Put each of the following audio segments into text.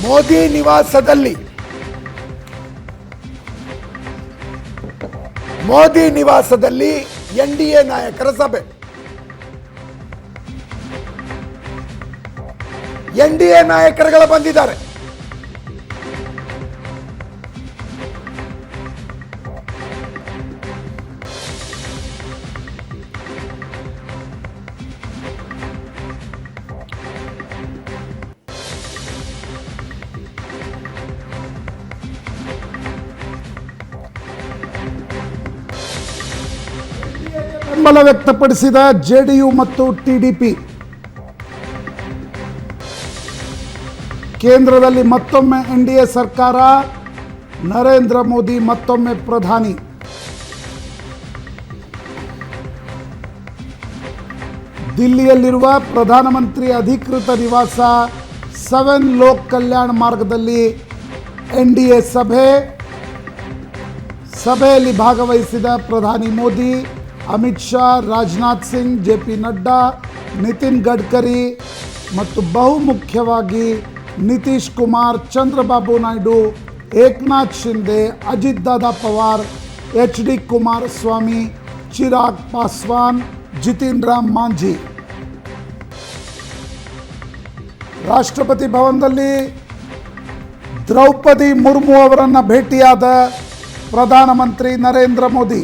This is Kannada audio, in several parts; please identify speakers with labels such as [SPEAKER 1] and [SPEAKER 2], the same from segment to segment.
[SPEAKER 1] ಮೋದಿ ನಿವಾಸದಲ್ಲಿ ಎನ್ಡಿಎ ನಾಯಕರ ಸಭೆ. ಎನ್ಡಿಎ ನಾಯಕರುಗಳು ಬಂದಿದ್ದಾರೆ.
[SPEAKER 2] ಬೆಂಬಲ ವ್ಯಕ್ತಪಡಿಸಿದ ಜೆಡಿಯು ಮತ್ತು ಟಿಡಿಪಿ. ಕೇಂದ್ರದಲ್ಲಿ ಮತ್ತೊಮ್ಮೆ ಎನ್ಡಿಎ ಸರ್ಕಾರ, ನರೇಂದ್ರ ಮೋದಿ ಮತ್ತೊಮ್ಮೆ ಪ್ರಧಾನಿ. ದಿಲ್ಲಿಯಲ್ಲಿರುವ ಪ್ರಧಾನಮಂತ್ರಿ ಅಧಿಕೃತ ನಿವಾಸ 7 ಲೋಕ್ ಕಲ್ಯಾಣ ಮಾರ್ಗದಲ್ಲಿ ಎನ್ಡಿಎ ಸಭೆಯಲ್ಲಿ ಭಾಗವಹಿಸಿದ ಪ್ರಧಾನಿ ಮೋದಿ, ಅಮಿತ್ ಶಾ, ರಾಜನಾಥ್ ಸಿಂಗ್, ಜೆ.ಪಿ. ನಡ್ಡಾ, ನಿತಿನ್ ಗಡ್ಕರಿ ಮತ್ತು ಬಹುಮುಖ್ಯವಾಗಿ ನಿತೀಶ್ ಕುಮಾರ್, ಚಂದ್ರಬಾಬು ನಾಯ್ಡು, ಏಕನಾಥ್ ಶಿಂದೆ, ಅಜಿತ್ ದಾದಾ ಪವಾರ್, ಎಚ್.ಡಿ. ಕುಮಾರಸ್ವಾಮಿ, ಚಿರಾಗ್ ಪಾಸ್ವಾನ್, ಜಿತಿನ್ ರಾಮ್ ಮಾಂಝಿ. ರಾಷ್ಟ್ರಪತಿ ಭವನದಲ್ಲಿ ದ್ರೌಪದಿ ಮುರ್ಮು ಅವರನ್ನು ಭೇಟಿಯಾದ ಪ್ರಧಾನಮಂತ್ರಿ ನರೇಂದ್ರ ಮೋದಿ.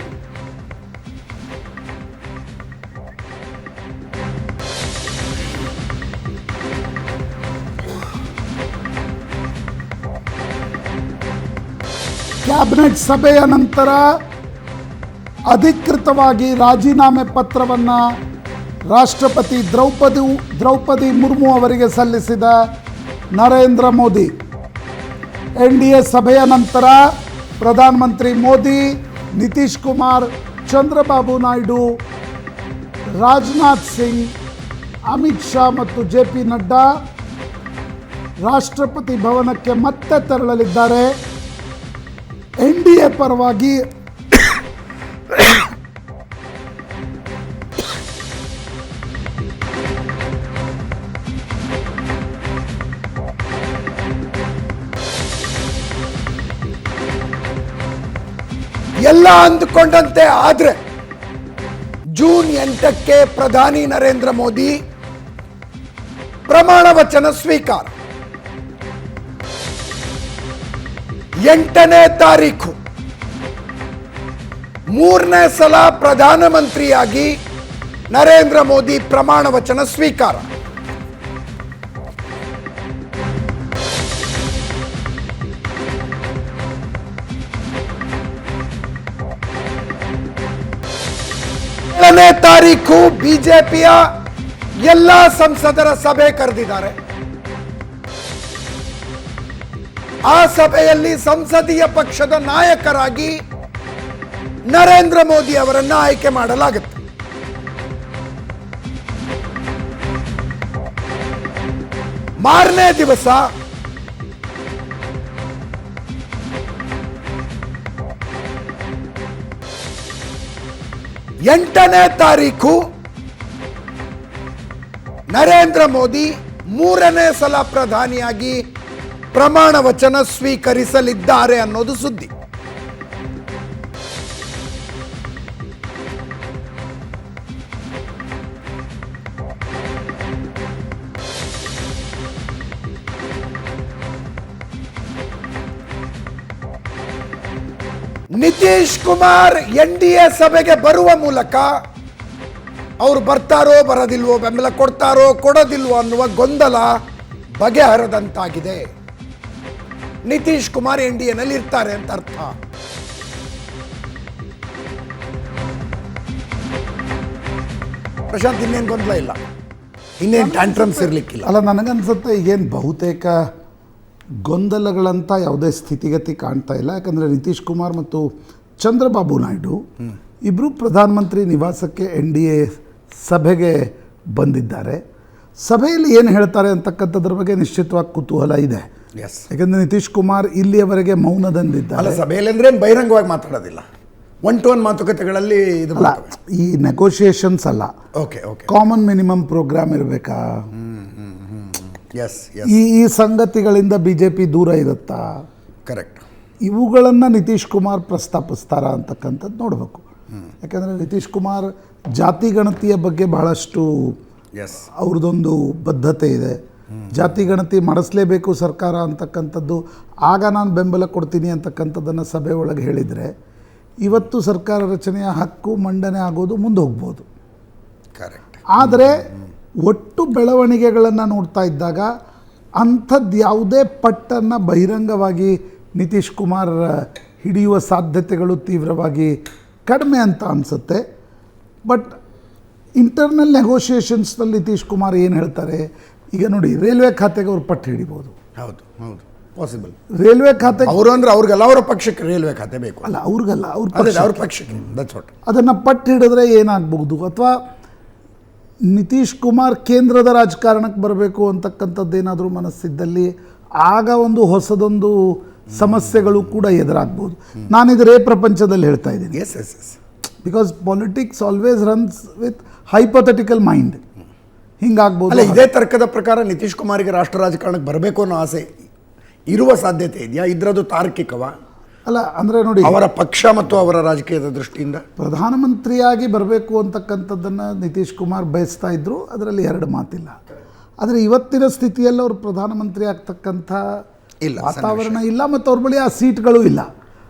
[SPEAKER 2] ಕ್ಯಾಬಿನೆಟ್ ಸಭೆಯ ನಂತರ ಅಧಿಕೃತವಾಗಿ ರಾಜೀನಾಮೆ ಪತ್ರವನ್ನು ರಾಷ್ಟ್ರಪತಿ ದ್ರೌಪದಿ ಮುರ್ಮು ಅವರಿಗೆ ಸಲ್ಲಿಸಿದ ನರೇಂದ್ರ ಮೋದಿ. ಎನ್ಡಿಎ ಸಭೆಯ ನಂತರ ಪ್ರಧಾನಮಂತ್ರಿ ಮೋದಿ, ನಿತೀಶ್ ಕುಮಾರ್, ಚಂದ್ರಬಾಬು ನಾಯ್ಡು, ರಾಜನಾಥ್ ಸಿಂಗ್, ಅಮಿತ್ ಶಾ ಮತ್ತು ಜೆ.ಪಿ. ನಡ್ಡಾ ರಾಷ್ಟ್ರಪತಿ ಭವನಕ್ಕೆ ಮತ್ತೆ ತೆರಳಲಿದ್ದಾರೆ. ಎನ್ಡಿಎ ಪರವಾಗಿ
[SPEAKER 1] ಎಲ್ಲ ಅಂದುಕೊಂಡಂತೆ ಆದ್ರೆ ಜೂನ್ 8ಕ್ಕೆ ಪ್ರಧಾನಿ ನರೇಂದ್ರ ಮೋದಿ ಪ್ರಮಾಣ ವಚನ ಸ್ವೀಕಾರ. 8ನೇ ತಾರೀಖು 3ನೇ ಸಲ ಪ್ರಧಾನಮಂತ್ರಿಯಾಗಿ ನರೇಂದ್ರ ಮೋದಿ ಪ್ರಮಾಣ ವಚನ ಸ್ವೀಕಾರ. ನೇ ತಾರೀಖು ಬಿಜೆಪಿಯ ಎಲ್ಲ ಸಂಸದರ ಸಭೆ ಕರೆದಿದ್ದಾರೆ. ಆ ಸಭೆಯಲ್ಲಿ ಸಂಸದೀಯ ಪಕ್ಷದ ನಾಯಕರಾಗಿ ನರೇಂದ್ರ ಮೋದಿ ಅವರನ್ನು ಆಯ್ಕೆ ಮಾಡಲಾಗುತ್ತೆ. ಮಾರನೇ ದಿವಸ ಎಂಟನೇ ತಾರೀಖು ನರೇಂದ್ರ ಮೋದಿ 3ನೇ ಸಲ ಪ್ರಧಾನಿಯಾಗಿ ಪ್ರಮಾಣ ವಚನ ಸ್ವೀಕರಿಸಲಿದ್ದಾರೆ ಅನ್ನೋದು ಸುದ್ದಿ. ನಿತೀಶ್ ಕುಮಾರ್ ಎನ್ಡಿಎ ಸಭೆಗೆ ಬರುವ ಮೂಲಕ ಅವರು ಬರ್ತಾರೋ ಬರೋದಿಲ್ವೋ, ಬೆಂಬಲ ಕೊಡ್ತಾರೋ ಕೊಡೋದಿಲ್ವೋ ಅನ್ನುವ ಗೊಂದಲ ಬಗೆಹರದಂತಾಗಿದೆ. ನಿತೀಶ್ ಕುಮಾರ್ ಎನ್ಡಿಎನಲ್ಲಿ ಇರ್ತಾರೆ ಅಂತ ಅರ್ಥ. ಪ್ರಶಾಂತ್, ಇನ್ನೇನು ಗೊಂದಲ ಇಲ್ಲ, ಇನ್ನೇನು ಟ್ಯಾಂಟ್ರಮ್ಸ್ ಇರ್ಲಿಕ್ಕಿಲ್ಲ.
[SPEAKER 2] ಅಲ್ಲ, ನನಗನ್ಸುತ್ತೆ ಈಗೇನು ಬಹುತೇಕ ಗೊಂದಲಗಳಂತ ಯಾವುದೇ ಸ್ಥಿತಿಗತಿ ಕಾಣ್ತಾ ಇಲ್ಲ. ಯಾಕಂದರೆ ನಿತೀಶ್ ಕುಮಾರ್ ಮತ್ತು ಚಂದ್ರಬಾಬು ನಾಯ್ಡು ಇಬ್ಬರು ಪ್ರಧಾನಮಂತ್ರಿ ನಿವಾಸಕ್ಕೆ ಎನ್ಡಿಎ ಸಭೆಗೆ ಬಂದಿದ್ದಾರೆ. ಸಭೆಯಲ್ಲಿ ಏನು ಹೇಳ್ತಾರೆ ಅಂತಕ್ಕಂಥದ್ರ ಬಗ್ಗೆ ನಿಶ್ಚಿತವಾಗಿ ಕುತೂಹಲ ಇದೆ. ಯಾಕಂದರೆ ನಿತೀಶ್ ಕುಮಾರ್ ಇಲ್ಲಿಯವರೆಗೆ ಮೌನದಂದಿದ್ದಾರೆ.
[SPEAKER 1] ಸಭೆಯಲ್ಲಿ ಅಂದರೆ ಬಹಿರಂಗವಾಗಿ ಮಾತಾಡೋದಿಲ್ಲ, 1-to-1 ಮಾತುಕತೆಗಳಲ್ಲಿ ಇದು
[SPEAKER 2] ಅಲ್ಲ, ಈ ನೆಗೋಷಿಯೇಷನ್ಸ್ ಅಲ್ಲ.
[SPEAKER 1] ಓಕೆ,
[SPEAKER 2] ಕಾಮನ್ ಮಿನಿಮಮ್ ಪ್ರೋಗ್ರಾಮ್ ಇರಬೇಕಾ,
[SPEAKER 1] ಎಸ್
[SPEAKER 2] ಈ ಸಂಗತಿಗಳಿಂದ ಬಿ ಜೆ ಪಿ ದೂರ ಇರುತ್ತಾ,
[SPEAKER 1] ಕರೆಕ್ಟ್.
[SPEAKER 2] ಇವುಗಳನ್ನು ನಿತೀಶ್ ಕುಮಾರ್ ಪ್ರಸ್ತಾಪಿಸ್ತಾರ ಅಂತಕ್ಕಂಥದ್ದು ನೋಡಬೇಕು. ಯಾಕಂದರೆ ನಿತೀಶ್ ಕುಮಾರ್ ಜಾತಿ ಗಣತಿಯ ಬಗ್ಗೆ ಬಹಳಷ್ಟು
[SPEAKER 1] ಎಸ್
[SPEAKER 2] ಅವ್ರದ್ದೊಂದು ಬದ್ಧತೆ ಇದೆ. ಜಾತಿ ಗಣತಿ ಮಾಡಿಸ್ಲೇಬೇಕು ಸರ್ಕಾರ ಅಂತಕ್ಕಂಥದ್ದು ಆಗ ನಾನು ಬೆಂಬಲ ಕೊಡ್ತೀನಿ ಅಂತಕ್ಕಂಥದ್ದನ್ನು ಸಭೆ ಒಳಗೆ ಹೇಳಿದರೆ ಇವತ್ತು ಸರ್ಕಾರ ರಚನೆಯ ಹಕ್ಕು ಮಂಡನೆ ಆಗೋದು ಮುಂದೆ ಹೋಗ್ಬೋದು.
[SPEAKER 1] ಕರೆಕ್ಟ್.
[SPEAKER 2] ಆದರೆ ಒಟ್ಟು ಬೆಳವಣಿಗೆಗಳನ್ನು ನೋಡ್ತಾ ಇದ್ದಾಗ ಅಂಥದ್ದು ಯಾವುದೇ ಪಟ್ಟನ್ನು ಬಹಿರಂಗವಾಗಿ ನಿತೀಶ್ ಕುಮಾರ್ ಹಿಡಿಯುವ ಸಾಧ್ಯತೆಗಳು ತೀವ್ರವಾಗಿ ಕಡಿಮೆ ಅಂತ ಅನಿಸುತ್ತೆ. ಬಟ್ ಇಂಟರ್ನಲ್ ನೆಗೋಷಿಯೇಷನ್ಸ್ನಲ್ಲಿ ನಿತೀಶ್ ಕುಮಾರ್ ಏನು ಹೇಳ್ತಾರೆ, ಈಗ ನೋಡಿ ರೈಲ್ವೆ ಖಾತೆಗೆ ಅವ್ರು ಪಟ್ಟು ಹಿಡಿಬೋದು.
[SPEAKER 1] ಹೌದು ಹೌದು, ಪಾಸಿಬಲ್.
[SPEAKER 2] ರೈಲ್ವೆ ಖಾತೆ
[SPEAKER 1] ಅವರು ಅಂದ್ರೆ ಅವ್ರಿಗೆಲ್ಲ ಅವರ ಪಕ್ಷಕ್ಕೆ ರೈಲ್ವೆ ಖಾತೆ ಬೇಕು.
[SPEAKER 2] ಅಲ್ಲ, ಅವ್ರಿಗಲ್ಲ,
[SPEAKER 1] ಅವ್ರ ಪಕ್ಷಕ್ಕೆ. That's what.
[SPEAKER 2] ಅದನ್ನು ಪಟ್ಟು ಹಿಡಿದ್ರೆ ಏನಾಗ್ಬೋದು, ಅಥವಾ ನಿತೀಶ್ ಕುಮಾರ್ ಕೇಂದ್ರದ ರಾಜಕಾರಣಕ್ಕೆ ಬರಬೇಕು ಅಂತಕ್ಕಂಥದ್ದೇನಾದರೂ ಮನಸ್ಸಿದ್ದಲ್ಲಿ ಆಗ ಒಂದು ಹೊಸದೊಂದು ಸಮಸ್ಯೆಗಳು ಕೂಡ ಎದುರಾಗ್ಬೋದು. ನಾನಿದು ಪ್ರಪಂಚದಲ್ಲಿ ಹೇಳ್ತಾ ಇದ್ದೀನಿ.
[SPEAKER 1] Yes yes yes.
[SPEAKER 2] Because politics always runs with hypothetical mind. ಹಿಂಗಾಗ್ಬೋದು.
[SPEAKER 1] ಅಲ್ಲ, ಇದೇ ತರ್ಕದ ಪ್ರಕಾರ ನಿತೀಶ್ ಕುಮಾರ್ಗೆ ರಾಷ್ಟ್ರ ರಾಜಕಾರಣಕ್ಕೆ ಬರಬೇಕು ಅನ್ನೋ ಆಸೆ ಇರುವ ಸಾಧ್ಯತೆ ಇದೆಯಾ? ಇದ್ರದ್ದು ತಾರ್ಕಿಕವ?
[SPEAKER 2] ಅಲ್ಲ, ಅಂದರೆ ನೋಡಿ,
[SPEAKER 1] ಅವರ ಪಕ್ಷ ಮತ್ತು ಅವರ ರಾಜಕೀಯದ ದೃಷ್ಟಿಯಿಂದ
[SPEAKER 2] ಪ್ರಧಾನಮಂತ್ರಿಯಾಗಿ ಬರಬೇಕು ಅಂತಕ್ಕಂಥದ್ದನ್ನು ನಿತೀಶ್ ಕುಮಾರ್ ಬಯಸ್ತಾ ಇದ್ದರು, ಅದರಲ್ಲಿ ಎರಡು ಮಾತಿಲ್ಲ. ಆದರೆ ಇವತ್ತಿನ ಸ್ಥಿತಿಯಲ್ಲಿ ಅವರು ಪ್ರಧಾನಮಂತ್ರಿ ಆಗ್ತಕ್ಕಂಥ
[SPEAKER 1] ಇಲ್ಲ,
[SPEAKER 2] ವಾತಾವರಣ ಇಲ್ಲ, ಮತ್ತು ಅವ್ರ ಬಳಿ ಆ ಸೀಟ್ಗಳು ಇಲ್ಲ.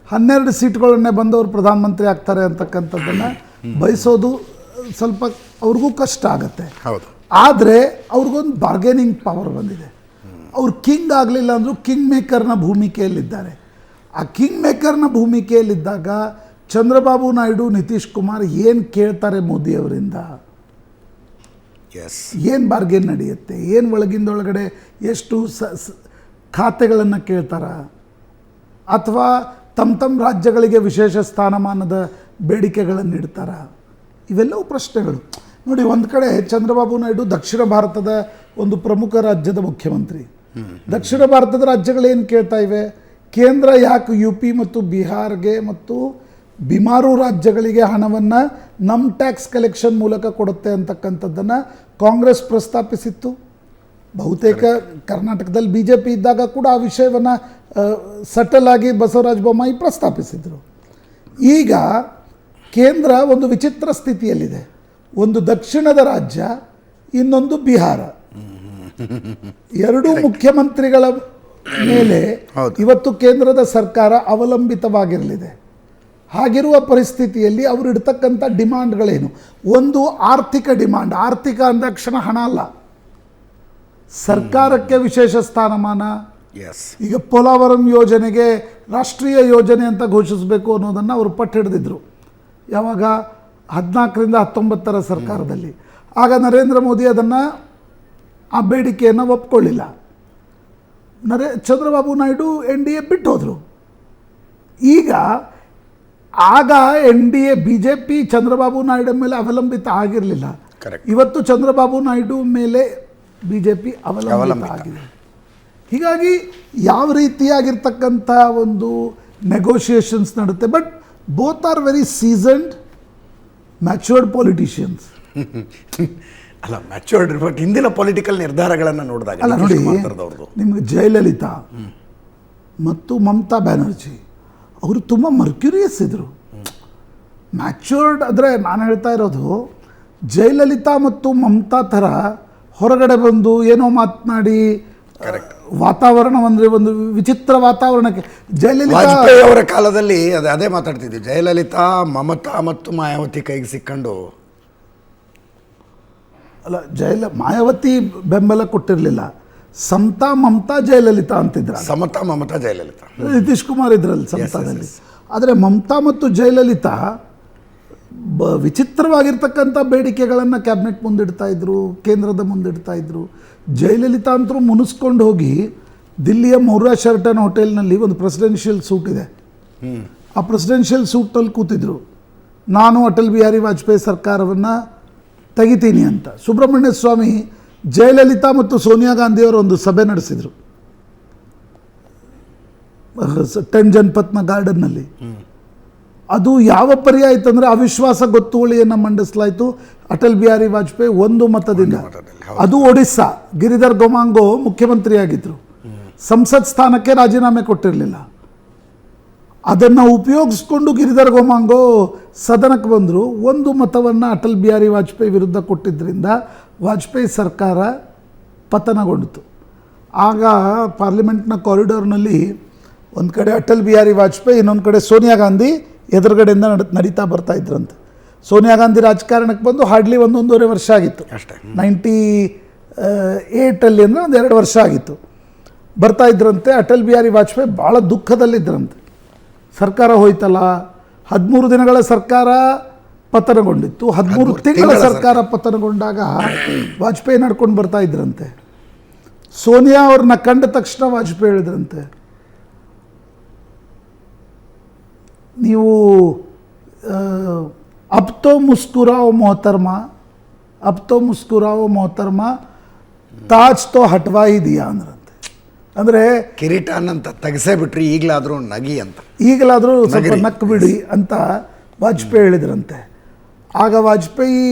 [SPEAKER 2] 12 ಸೀಟ್ಗಳನ್ನೇ ಬಂದವರು ಪ್ರಧಾನಮಂತ್ರಿ ಆಗ್ತಾರೆ ಅಂತಕ್ಕಂಥದ್ದನ್ನು ಬಯಸೋದು ಸ್ವಲ್ಪ ಅವ್ರಿಗೂ ಕಷ್ಟ ಆಗುತ್ತೆ.
[SPEAKER 1] ಹೌದು.
[SPEAKER 2] ಆದರೆ ಅವ್ರಿಗೊಂದು ಬಾರ್ಗೇನಿಂಗ್ ಪವರ್ ಬಂದಿದೆ. ಅವ್ರು ಕಿಂಗ್ ಆಗಲಿಲ್ಲ ಅಂದರೂ ಕಿಂಗ್ ಮೇಕರ್ನ ಭೂಮಿಕೆಯಲ್ಲಿದ್ದಾರೆ. ಆ ಕಿಂಗ್ ಮೇಕರ್ನ ಭೂಮಿಕೆಯಲ್ಲಿದ್ದಾಗ ಚಂದ್ರಬಾಬು ನಾಯ್ಡು, ನಿತೀಶ್ ಕುಮಾರ್ ಏನು ಕೇಳ್ತಾರೆ ಮೋದಿಯವರಿಂದ,
[SPEAKER 1] ಎಸ್,
[SPEAKER 2] ಏನು ಬಾರ್ಗೇನ್ ನಡೆಯುತ್ತೆ, ಏನು ಒಳಗಿಂದೊಳಗಡೆ ಎಷ್ಟು ಖಾತೆಗಳನ್ನು ಕೇಳ್ತಾರ, ಅಥವಾ ತಮ್ಮ ರಾಜ್ಯಗಳಿಗೆ ವಿಶೇಷ ಸ್ಥಾನಮಾನದ ಬೇಡಿಕೆಗಳನ್ನು ಇಡ್ತಾರ, ಇವೆಲ್ಲವೂ ಪ್ರಶ್ನೆಗಳು. ನೋಡಿ, ಒಂದು ಕಡೆ ಚಂದ್ರಬಾಬು ನಾಯ್ಡು ದಕ್ಷಿಣ ಭಾರತದ ಒಂದು ಪ್ರಮುಖ ರಾಜ್ಯದ ಮುಖ್ಯಮಂತ್ರಿ. ದಕ್ಷಿಣ ಭಾರತದ ರಾಜ್ಯಗಳೇನು ಕೇಳ್ತಾ ಇವೆ, ಕೇಂದ್ರ ಯಾಕೆ ಯು ಪಿ ಮತ್ತು ಬಿಹಾರ್ಗೆ ಮತ್ತು ಬಿಮಾರು ರಾಜ್ಯಗಳಿಗೆ ಹಣವನ್ನು ನಮ್ಮ ಟ್ಯಾಕ್ಸ್ ಕಲೆಕ್ಷನ್ ಮೂಲಕ ಕೊಡುತ್ತೆ ಅಂತಕ್ಕಂಥದ್ದನ್ನು ಕಾಂಗ್ರೆಸ್ ಪ್ರಸ್ತಾಪಿಸಿತ್ತು. ಬಹುತೇಕ ಕರ್ನಾಟಕದಲ್ಲಿ ಬಿ ಜೆ ಪಿ ಇದ್ದಾಗ ಕೂಡ ಆ ವಿಷಯವನ್ನು ಸಟಲ್ ಆಗಿ ಬಸವರಾಜ ಬೊಮ್ಮಾಯಿ ಪ್ರಸ್ತಾಪಿಸಿದರು. ಈಗ ಕೇಂದ್ರ ಒಂದು ವಿಚಿತ್ರ ಸ್ಥಿತಿಯಲ್ಲಿದೆ. ಒಂದು ದಕ್ಷಿಣದ ರಾಜ್ಯ, ಇನ್ನೊಂದು ಬಿಹಾರ. ಎರಡೂ ಮುಖ್ಯಮಂತ್ರಿಗಳ ಮೇಲೆ ಇವತ್ತು ಕೇಂದ್ರದ ಸರ್ಕಾರ ಅವಲಂಬಿತವಾಗಿರಲಿದೆ. ಹಾಗಿರುವ ಪರಿಸ್ಥಿತಿಯಲ್ಲಿ ಅವರು ಇಡ್ತಕ್ಕಂಥ ಡಿಮಾಂಡ್ಗಳೇನು? ಒಂದು ಆರ್ಥಿಕ ಡಿಮಾಂಡ್. ಆರ್ಥಿಕ ಅಂದಾಕ್ಷಣ ಹಣ ಅಲ್ಲ, ಸರ್ಕಾರಕ್ಕೆ ವಿಶೇಷ ಸ್ಥಾನಮಾನ. ಈಗ ಪೋಲಾವರಂ ಯೋಜನೆಗೆ ರಾಷ್ಟ್ರೀಯ ಯೋಜನೆ ಅಂತ ಘೋಷಿಸಬೇಕು ಅನ್ನೋದನ್ನು ಅವರು ಪಟ್ಟು ಹಿಡಿದಿದ್ರು. ಯಾವಾಗ 14ರಿಂದ 19 ಸರ್ಕಾರದಲ್ಲಿ. ಆಗ ನರೇಂದ್ರ ಮೋದಿ ಅದನ್ನು, ಆ ಬೇಡಿಕೆಯನ್ನು ಒಪ್ಕೊಳ್ಳಿಲ್ಲ. ಚಂದ್ರಬಾಬು ನಾಯ್ಡು NDA ಬಿಟ್ಟು ಹೋದರು. ಈಗ ಆಗ NDA BJP ಚಂದ್ರಬಾಬು ನಾಯ್ಡು ಮೇಲೆ ಅವಲಂಬಿತ ಆಗಿರಲಿಲ್ಲ. ಇವತ್ತು ಚಂದ್ರಬಾಬು ನಾಯ್ಡು ಮೇಲೆ BJP ಅವಲಂಬಿತ ಆಗಿದೆ. ಹೀಗಾಗಿ ಯಾವ ರೀತಿಯಾಗಿರ್ತಕ್ಕಂಥ ಒಂದು ನೆಗೋಷಿಯೇಷನ್ಸ್ ನಡುತ್ತೆ. But both are very seasoned, matured politicians.
[SPEAKER 1] ಅಲ್ಲ, ಮ್ಯಾಚೂರ್ಡ್, ಬಟ್ ಹಿಂದಿನ ಪೊಲಿಟಿಕಲ್ ನಿರ್ಧಾರಗಳನ್ನು ನೋಡಿದಾಗ
[SPEAKER 2] ಅಲ್ಲ ನೋಡಿ, ನಿಮಗೆ ಜಯಲಲಿತಾ ಮತ್ತು ಮಮತಾ ಬ್ಯಾನರ್ಜಿ ಅವರು ತುಂಬ ಮರ್ಕ್ಯೂರಿಯಸ್ ಇದ್ದರು. ಮ್ಯಾಚೂರ್ಡ್ ಅಂದರೆ ನಾನು ಹೇಳ್ತಾ ಇರೋದು, ಜಯಲಲಿತಾ ಮತ್ತು ಮಮತಾ ಥರ ಹೊರಗಡೆ ಬಂದು ಏನೋ ಮಾತನಾಡಿ ವಾತಾವರಣ ಅಂದರೆ ಒಂದು ವಿಚಿತ್ರ ವಾತಾವರಣಕ್ಕೆ
[SPEAKER 1] ವಾಜಪೇಯಿ ಅವರ ಕಾಲದಲ್ಲಿ ಅದೇ ಮಾತಾಡ್ತಿದ್ವಿ. ಜಯಲಲಿತಾ, ಮಮತಾ ಮತ್ತು ಮಾಯಾವತಿ ಕೈಗೆ ಸಿಕ್ಕೊಂಡು,
[SPEAKER 2] ಅಲ್ಲ, ಮಾಯಾವತಿ ಬೆಂಬಲ ಕೊಟ್ಟಿರಲಿಲ್ಲ. ಸಮತಾ, ಮಮತಾ, ಜಯಲಲಿತಾ ಅಂತಿದ್ರ.
[SPEAKER 1] ಸಮತಾ, ಮಮತಾ, ಜಯಲಲಿತಾ.
[SPEAKER 2] ನಿತೀಶ್ ಕುಮಾರ್ ಇದ್ರಲ್ಲಿ ಸಮತಾದಲ್ಲಿ. ಆದರೆ ಮಮತಾ ಮತ್ತು ಜಯಲಲಿತಾ ವಿಚಿತ್ರವಾಗಿರ್ತಕ್ಕಂಥ ಬೇಡಿಕೆಗಳನ್ನು ಕ್ಯಾಬಿನೆಟ್ ಮುಂದಿಡ್ತಾ ಇದ್ರು, ಕೇಂದ್ರದ ಮುಂದಿಡ್ತಾ ಇದ್ರು. ಜಯಲಲಿತಾ ಅಂತರೂ ಮುನಿಸ್ಕೊಂಡು ಹೋಗಿ ದಿಲ್ಲಿಯ ಮೌರ್ಯ ಶೆರಟನ್ ಹೋಟೆಲ್ನಲ್ಲಿ ಒಂದು ಪ್ರೆಸಿಡೆನ್ಷಿಯಲ್ ಸೂಟ್ ಇದೆ, ಆ ಪ್ರೆಸಿಡೆನ್ಷಿಯಲ್ ಸೂಟ್ನಲ್ಲಿ ಕೂತಿದ್ರು. ನಾನು ಅಟಲ್ ಬಿಹಾರಿ ವಾಜಪೇಯಿ ಸರ್ಕಾರವನ್ನು ತೆಗಿತೀನಿ ಅಂತ. ಸುಬ್ರಹ್ಮಣ್ಯ ಸ್ವಾಮಿ ಜಯಲಲಿತಾ ಮತ್ತು ಸೋನಿಯಾ ಗಾಂಧಿಯವರು ಒಂದು ಸಭೆ ನಡೆಸಿದರು 10 ಜನಪತ್ನ ಗಾರ್ಡನ್ನಲ್ಲಿ. ಅದು ಯಾವ ಪರ್ಯಾಯ ಇತ್ತಂದರೆ ಅವಿಶ್ವಾಸ ಗೊತ್ತುವಳಿಯನ್ನು ಮಂಡಿಸಲಾಯಿತು ಅಟಲ್ ಬಿಹಾರಿ ವಾಜಪೇಯಿ ಒಂದು ಮತದಿಂದ. ಅದು ಒಡಿಸ್ಸಾ, ಗಿರಿಧರ್ ಗೊಮಾಂಗೋ ಮುಖ್ಯಮಂತ್ರಿಯಾಗಿದ್ದರು, ಸಂಸತ್ ಸ್ಥಾನಕ್ಕೆ ರಾಜೀನಾಮೆ ಕೊಟ್ಟಿರಲಿಲ್ಲ. ಅದನ್ನು ಉಪಯೋಗಿಸ್ಕೊಂಡು ಗಿರಿಧರ್ ಗೊಮಾಂಗೋ ಸದನಕ್ಕೆ ಬಂದರು. ಒಂದು ಮತವನ್ನು ಅಟಲ್ ಬಿಹಾರಿ ವಾಜಪೇಯಿ ವಿರುದ್ಧ ಕೊಟ್ಟಿದ್ದರಿಂದ ವಾಜಪೇಯಿ ಸರ್ಕಾರ ಪತನಗೊಂಡಿತು. ಆಗ ಪಾರ್ಲಿಮೆಂಟ್ನ ಕಾರಿಡಾರ್ನಲ್ಲಿ ಒಂದು ಕಡೆ ಅಟಲ್ ಬಿಹಾರಿ ವಾಜಪೇಯಿ, ಇನ್ನೊಂದು ಕಡೆ ಸೋನಿಯಾ ಗಾಂಧಿ ಎದುರುಗಡೆಯಿಂದ ನಡೀತಾ ಬರ್ತಾ ಇದ್ರಂತೆ. ಸೋನಿಯಾ ಗಾಂಧಿ ರಾಜಕಾರಣಕ್ಕೆ ಬಂದು ಹಾರ್ಡ್ಲಿ 1.5 ವರ್ಷ ಆಗಿತ್ತು
[SPEAKER 1] ಅಷ್ಟೇ.
[SPEAKER 2] 98 ಅಂದರೆ 1-2 ವರ್ಷ ಆಗಿತ್ತು. ಬರ್ತಾ ಇದ್ರಂತೆ. ಅಟಲ್ ಬಿಹಾರಿ ವಾಜಪೇಯಿ ಭಾಳ ದುಃಖದಲ್ಲಿದ್ದರಂತೆ. ಸರ್ಕಾರ ಹೋಯ್ತಲ್ಲ, 13 ದಿನಗಳ ಸರ್ಕಾರ ಪತನಗೊಂಡಿತ್ತು. 13 ತಿಂಗಳ ಸರ್ಕಾರ ಪತನಗೊಂಡಾಗ ವಾಜಪೇಯಿ ನಡ್ಕೊಂಡು ಬರ್ತಾ ಇದ್ರಂತೆ. ಸೋನಿಯಾ ಅವ್ರನ್ನ ಕಂಡ ತಕ್ಷಣ ವಾಜಪೇಯಿ ಹೇಳಿದ್ರಂತೆ, ನೀವು ಅಬ್ ತೋ ಮುಸ್ಕುರಾओ ಮೊಹತರ್ಮಾ, ಅಬ್ ತೋ ಮುಸ್ಕುರಾओ ಮೊಹತರ್ಮಾ, ತಾಜ್ ತೋ ಹಟ್ವಾ ಹಿ ದಿಯಾ ಅಂದ್ರಂತೆ. ಅಂದರೆ
[SPEAKER 1] ಕಿರೀಟನಂತ ತೆಗೆಸೇ ಬಿಟ್ರಿ, ಈಗಲಾದರೂ ನಗಿ ಅಂತ,
[SPEAKER 2] ಈಗಲಾದರೂ ಸ್ವಲ್ಪ ನಕ್ಕು ಬಿಡಿ ಅಂತ ವಾಜಪೇಯಿ ಹೇಳಿದ್ರಂತೆ. ಆಗ ವಾಜಪೇಯಿ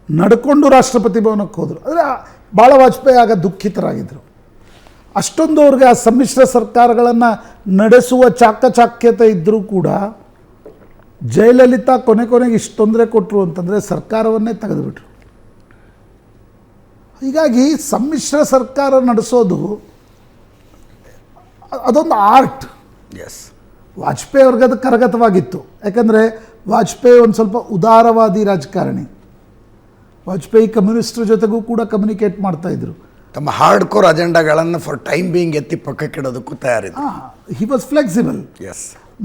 [SPEAKER 2] ನಡ್ಕೊಂಡು ರಾಷ್ಟ್ರಪತಿ ಭವನಕ್ಕೆ ಹೋದರು. ಅಂದರೆ ಭಾಳ ವಾಜಪೇಯಿ ಆಗ ದುಃಖಿತರಾಗಿದ್ದರು. ಅಷ್ಟೊಂದು ಅವ್ರಿಗೆ ಆ ಸಮ್ಮಿಶ್ರ ಸರ್ಕಾರಗಳನ್ನು ನಡೆಸುವ ಚಾಕಚಾಕ್ಯತೆ ಇದ್ದರೂ ಕೂಡ ಜಯಲಲಿತಾ ಕೊನೆಗೆ ಇಷ್ಟು ತೊಂದರೆ ಕೊಟ್ಟರು ಅಂತಂದರೆ ಸರ್ಕಾರವನ್ನೇ ತೆಗೆದುಬಿಟ್ರು. ಹೀಗಾಗಿ ಸಮ್ಮಿಶ್ರ ಸರ್ಕಾರ ನಡೆಸೋದು ಅದೊಂದು ಆರ್ಟ್.
[SPEAKER 1] ಎಸ್,
[SPEAKER 2] ವಾಜಪೇಯಿ ಅವ್ರಿಗೆ ಅದು ಕರಗತವಾಗಿತ್ತು. ಯಾಕಂದರೆ ವಾಜಪೇಯಿ ಒಂದು ಸ್ವಲ್ಪ ಉದಾರವಾದಿ ರಾಜಕಾರಣಿ. ವಾಜಪೇಯಿ ಕಮ್ಯುನಿಸ್ಟರ ಜೊತೆಗೂ ಕೂಡ ಕಮ್ಯುನಿಕೇಟ್ ಮಾಡ್ತಾಯಿದ್ರು.
[SPEAKER 1] ತಮ್ಮ ಹಾರ್ಡ್ ಕೋರ್ ಅಜೆಂಡಾಗಳನ್ನು ಫಾರ್ ಟೈಮ್ ಬೀಯಿಂಗ್ ಎತ್ತಿ ಪಕ್ಕಕ್ಕಿಡೋದಕ್ಕೂ ತಯಾರಿದ್ರು.
[SPEAKER 2] He was flexible.
[SPEAKER 1] Yes,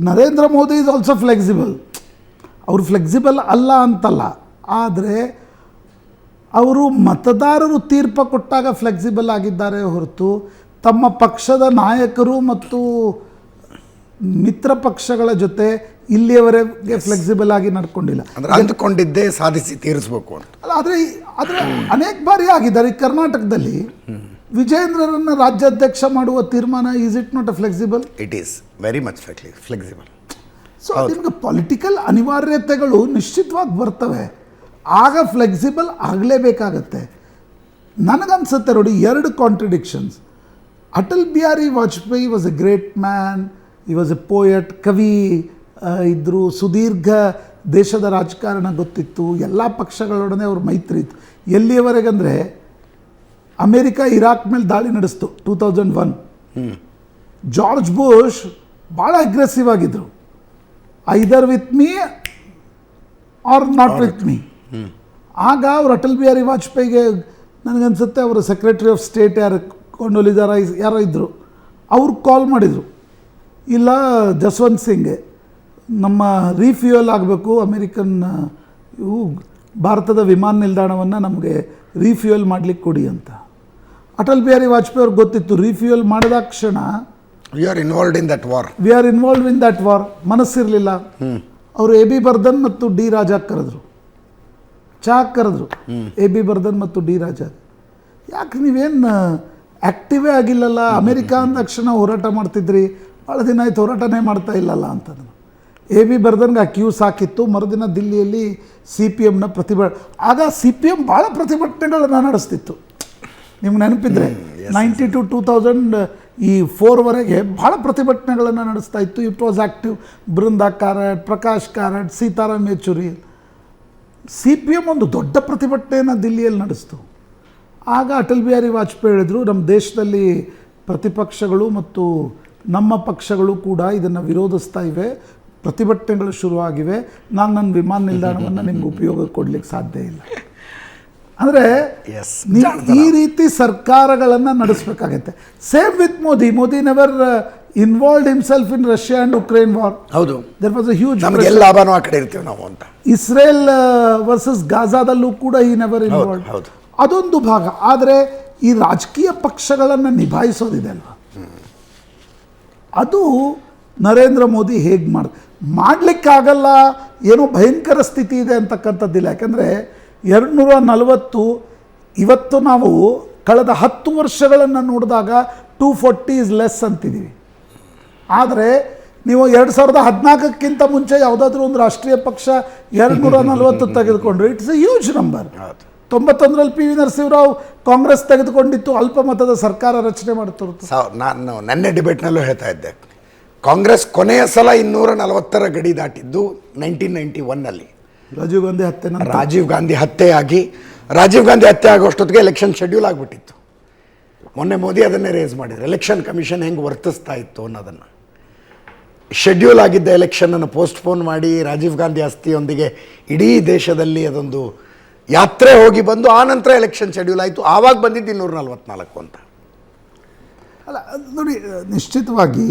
[SPEAKER 2] Narendra Modi is also flexible. ಅವರು ಫ್ಲೆಕ್ಸಿಬಲ್ ಅಲ್ಲ ಅಂತಲ್ಲ, ಆದರೆ ಅವರು ಮತದಾರರು ತೀರ್ಪು ಕೊಟ್ಟಾಗ ಫ್ಲೆಕ್ಸಿಬಲ್ ಆಗಿದ್ದಾರೆ ಹೊರತು ತಮ್ಮ ಪಕ್ಷದ ನಾಯಕರು ಮತ್ತು ಮಿತ್ರ ಪಕ್ಷಗಳ ಜೊತೆ ಇಲ್ಲಿಯವರೆಗೆ ಫ್ಲೆಕ್ಸಿಬಲ್ ಆಗಿ ನಡ್ಕೊಂಡಿಲ್ಲ.
[SPEAKER 1] ಅಂದರೆ ಅಂದುಕೊಂಡಿದ್ದೇ ಸಾಧಿಸಿ ತೀರಿಸಬೇಕು ಅಂತ.
[SPEAKER 2] ಆದರೆ ಅನೇಕ ಬಾರಿ ಆಗಿದ್ದಾರೆ. ಈ ಕರ್ನಾಟಕದಲ್ಲಿ ವಿಜಯೇಂದ್ರರನ್ನು ರಾಜ್ಯಾಧ್ಯಕ್ಷ ಮಾಡುವ ತೀರ್ಮಾನ, is it not a flexible?
[SPEAKER 1] It is very much flexible.
[SPEAKER 2] So ನಿಮಗೆ ಪೊಲಿಟಿಕಲ್ ಅನಿವಾರ್ಯತೆಗಳು ನಿಶ್ಚಿತವಾಗಿ ಬರ್ತವೆ, ಆಗ ಫ್ಲೆಕ್ಸಿಬಲ್ ಆಗಲೇಬೇಕಾಗತ್ತೆ. ನನಗನ್ಸುತ್ತೆ ನೋಡಿ, 2 contradictions. Atal Bihari Vajpayee was A great man, ಈ ವಾಸ್ ಎ ಪೋಯಟ್, ಕವಿ ಇದ್ದರು, ಸುದೀರ್ಘ ದೇಶದ ರಾಜಕಾರಣ ಗೊತ್ತಿತ್ತು, ಎಲ್ಲ ಪಕ್ಷಗಳೊಡನೆ ಅವ್ರ ಮೈತ್ರಿ ಇತ್ತು. ಎಲ್ಲಿಯವರೆಗಂದರೆ ಅಮೇರಿಕ ಇರಾಕ್ ಮೇಲೆ ದಾಳಿ ನಡೆಸ್ತು 2001. ಜಾರ್ಜ್ ಬುಷ್ ಭಾಳ ಅಗ್ರೆಸಿವ್ ಆಗಿದ್ದರು, either with me or not with me. ಆಗ ಅವರು ಅಟಲ್ ಬಿಹಾರಿ ವಾಜಪೇಯಿಗೆ, ನನಗನ್ಸುತ್ತೆ ಅವರ ಸೆಕ್ರೆಟರಿ ಆಫ್ ಸ್ಟೇಟ್ ಯಾರು ಕೊಂಡೊಲಿದಾರ ಯಾರೋ ಇದ್ದರು, ಅವ್ರು ಕಾಲ್ ಮಾಡಿದರು, ಇಲ್ಲ ಜಸ್ವಂತ್ ಸಿಂಗ್ ನಮ್ಮ ರೀಫ್ಯೂಯಲ್ ಆಗಬೇಕು, ಅಮೇರಿಕನ್ ಇವು ಭಾರತದ ವಿಮಾನ ನಿಲ್ದಾಣವನ್ನು ನಮಗೆ ರೀಫ್ಯೂಯಲ್ ಮಾಡಲಿಕ್ಕೆ ಕೊಡಿ ಅಂತ. ಅಟಲ್ ಬಿಹಾರಿ ವಾಜಪೇಯಿ ಅವ್ರಿಗೆ ಗೊತ್ತಿತ್ತು, ರೀಫ್ಯೂಯಲ್ ಮಾಡಿದ ಕ್ಷಣ
[SPEAKER 1] we are involved in
[SPEAKER 2] that war. ಮನಸ್ಸಿರಲಿಲ್ಲ. ಅವರು ಎ ಬಿ ಬರ್ಧನ್ ಮತ್ತು ಡಿ ರಾಜಾ ಕರೆದ್ರು, ಕರೆದ್ರು ಎ ಬಿ ಬರ್ಧನ್ ಮತ್ತು ಡಿ ರಾಜಾ. ಯಾಕೆ ನೀವೇನು ಆ್ಯಕ್ಟಿವೇ ಆಗಿಲ್ಲಲ್ಲ, ಅಮೇರಿಕಾ ಅಂದ ತಕ್ಷಣ ಹೋರಾಟ ಮಾಡ್ತಿದ್ರಿ, ಭಾಳ ದಿನ ಆಯ್ತು ಹೋರಾಟನೇ ಮಾಡ್ತಾ ಇಲ್ಲಲ್ಲ ಅಂತಂದು ಎ ಬಿ ಬರ್ಧನ್ಗೆ ಆ ಕ್ಯೂಸ್ ಹಾಕಿತ್ತು. ಮರುದಿನ ದಿಲ್ಲಿಯಲ್ಲಿ CPMನ ಆಗ CPM ಭಾಳ ಪ್ರತಿಭಟನೆಗಳನ್ನು ನಡೆಸ್ತಿತ್ತು. ನಿಮ್ಗೆ ನೆನಪಿದ್ರೆ 92-2004ವರೆಗೆ ಭಾಳ ಪ್ರತಿಭಟನೆಗಳನ್ನು ನಡೆಸ್ತಾ ಇತ್ತು. It was active. Brinda Karat, Prakash Karat, Sitaram Yechury. CPM ಒಂದು ದೊಡ್ಡ ಪ್ರತಿಭಟನೆಯನ್ನು ದಿಲ್ಲಿಯಲ್ಲಿ ನಡೆಸ್ತು. ಆಗ ಅಟಲ್ ಬಿಹಾರಿ ವಾಜಪೇಯಿ ಹೇಳಿದರು, ನಮ್ಮ ದೇಶದಲ್ಲಿ ಪ್ರತಿಪಕ್ಷಗಳು ಮತ್ತು ನಮ್ಮ ಪಕ್ಷಗಳು ಕೂಡ ಇದನ್ನು ವಿರೋಧಿಸ್ತಾ ಇವೆ, ಪ್ರತಿಭಟನೆಗಳು ಶುರುವಾಗಿವೆ, ನಾನು ನನ್ನ ವಿಮಾನ ನಿಲ್ದಾಣವನ್ನು ನಿಮ್ಗೆ ಉಪಯೋಗ ಕೊಡಲಿಕ್ಕೆ ಸಾಧ್ಯ ಇಲ್ಲ. ಅಂದರೆ ನೀವು ಈ ರೀತಿ ಸರ್ಕಾರಗಳನ್ನು ನಡೆಸಬೇಕಾಗತ್ತೆ. Same with Modi never involved himself in Russia and Ukraine war.
[SPEAKER 1] ಹೌದು,
[SPEAKER 2] ದೇರ್ ವಾಸ್ ಅ ಹ್ಯೂಜ್
[SPEAKER 1] ಲಾಭನೂ ಆ ಕಡೆ ಇರ್ತೀವಿ ನಾವು ಅಂತ.
[SPEAKER 2] ಇಸ್ರೇಲ್ ವರ್ಸಸ್ ಗಾಜಾದಲ್ಲೂ ಕೂಡ ಈ ನೆವರ್ ಇನ್ವಾಲ್ವ್ಡ್. ಅದೊಂದು ಭಾಗ. ಆದರೆ ಈ ರಾಜಕೀಯ ಪಕ್ಷಗಳನ್ನು ನಿಭಾಯಿಸೋದಿದೆ ಅಲ್ವಾ, ಅದು ನರೇಂದ್ರ ಮೋದಿ ಹೇಗೆ ಮಾಡಲಿಕ್ಕಾಗಲ್ಲ. ಏನೋ ಭಯಂಕರ ಸ್ಥಿತಿ ಇದೆ ಅಂತಕ್ಕಂಥದ್ದಿಲ್ಲ. ಯಾಕಂದರೆ 240, ಇವತ್ತು ನಾವು ಕಳೆದ 10 ವರ್ಷಗಳನ್ನು ನೋಡಿದಾಗ 240 ಇಸ್ ಲೆಸ್ ಅಂತಿದ್ದೀವಿ. ಆದರೆ ನೀವು 2014ಕ್ಕಿಂತ ಮುಂಚೆ ಯಾವುದಾದ್ರೂ ಒಂದು ರಾಷ್ಟ್ರೀಯ ಪಕ್ಷ 240 ತೆಗೆದುಕೊಂಡ್ರು, ಇಟ್ಸ್ ಎ ಹ್ಯೂಜ್ ನಂಬರ್. 91ರಲ್ಲಿ ಪಿ ವಿ ನರಸಿಂಹರಾವ್ ಕಾಂಗ್ರೆಸ್ ತೆಗೆದುಕೊಂಡಿತ್ತು, ಅಲ್ಪಮತದ ಸರ್ಕಾರ ರಚನೆ ಮಾಡುತ್ತಿರುತ್ತೆ.
[SPEAKER 1] ನಾನು ನೆನ್ನೆ ಡಿಬೇಟ್ನಲ್ಲೂ ಹೇಳ್ತಾ ಇದ್ದೆ, ಕಾಂಗ್ರೆಸ್ ಕೊನೆಯ ಸಲ 240 ಗಡಿ ದಾಟಿದ್ದು 1991ನಲ್ಲಿ ರಾಜೀವ್ ಗಾಂಧಿ ಹತ್ಯೆ ಆಗಿ, ರಾಜೀವ್ ಗಾಂಧಿ ಹತ್ಯೆ ಆಗೋಷ್ಟೊತ್ತಿಗೆ ಎಲೆಕ್ಷನ್ ಶೆಡ್ಯೂಲ್ ಆಗಿಬಿಟ್ಟಿತ್ತು. ಮೊನ್ನೆ ಮೋದಿ ಅದನ್ನೇ ರೇಸ್ ಮಾಡಿದ್ರು, ಎಲೆಕ್ಷನ್ ಕಮಿಷನ್ ಹೆಂಗೆ ವರ್ತಿಸ್ತಾ ಇತ್ತು ಅನ್ನೋದನ್ನು. ಶೆಡ್ಯೂಲ್ ಆಗಿದ್ದ ಎಲೆಕ್ಷನನ್ನು ಪೋಸ್ಟ್ಪೋನ್ ಮಾಡಿ ರಾಜೀವ್ ಗಾಂಧಿ ಅಸ್ಥಿಯೊಂದಿಗೆ ಇಡೀ ದೇಶದಲ್ಲಿ ಅದೊಂದು ಯಾತ್ರೆ ಹೋಗಿ ಬಂದು ಆನಂತರ ಎಲೆಕ್ಷನ್ ಶೆಡ್ಯೂಲ್ ಆಯಿತು. ಆವಾಗ ಬಂದಿದ್ದು 244 ಅಂತ.
[SPEAKER 2] ಅಲ್ಲ ನೋಡಿ, ನಿಶ್ಚಿತವಾಗಿ